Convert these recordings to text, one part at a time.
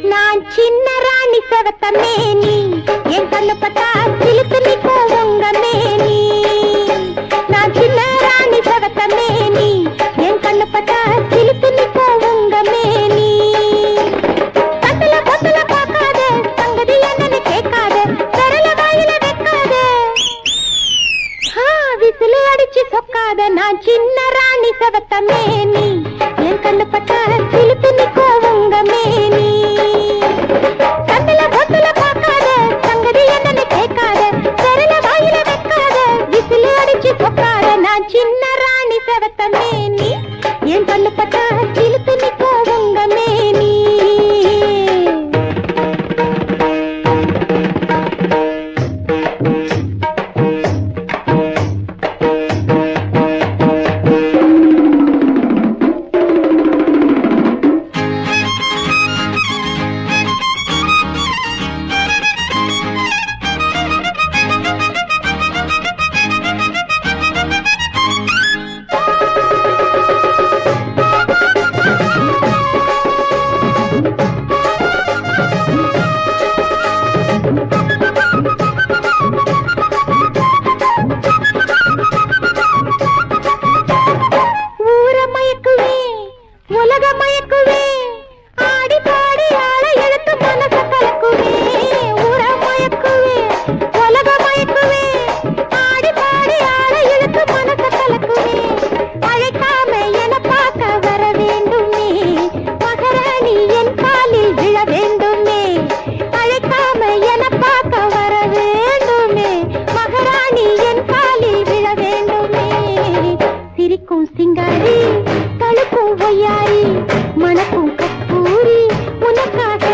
நான் சின்ன ராணி சவத்த மேனி என் கண்ணு பட்டா சிலுத்து நிக்கோ உங்க மேனி கண்ணுல பொத்துல பார்க்காத சங்கதி என்னன்னு கேட்காத விரல வாயில வைக்காத விசில் அடிச்சு பொக்காத நான் சின்ன ராணி சவத்த மேனி என் கண்ணு பட்டா சிலுத்து நிக்கோ உங்க மேனி சிங்காரி தழுக்கும் ஒய்யாரி மணக்கும் கஸ்தூரி உனக்காக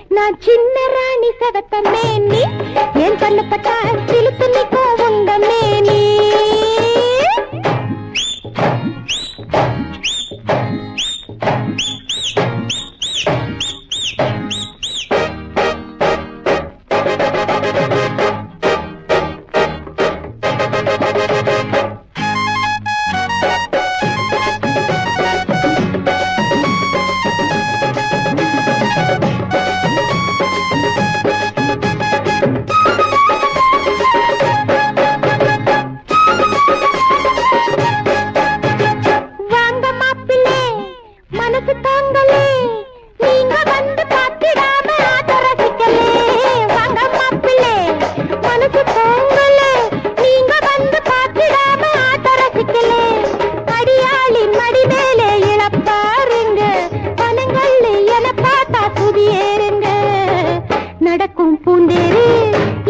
நான் சின்ன ராணி சவத்த மேனி என் கண்ணு பட்டா சிலுத்து நிக்கோ உங்க மேனி நடக்கும் பூந்தேரு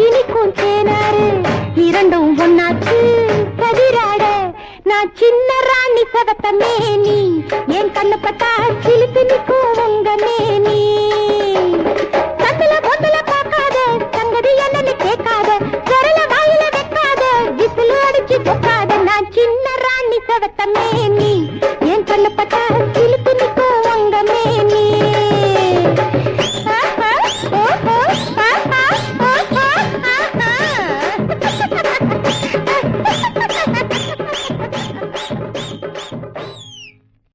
இனிக்கும் தேனாரு இரண்டும் ஒன்னாச்சு கதிராட நான் சின்ன ராணி சவத்த மேனி என் கண்ணு பட்டா சிலுத்து நிக்கும் உங்க மேனி கண்ணுல பொத்துல பார்க்காத சங்கதி என்னன்னு கேட்காத விரல வாயில வைக்காத விசில் அடிச்சு பொக்காத நான் சின்ன ராணி சவத்த மேனி என் கண்ணு பட்டா சிலுத்து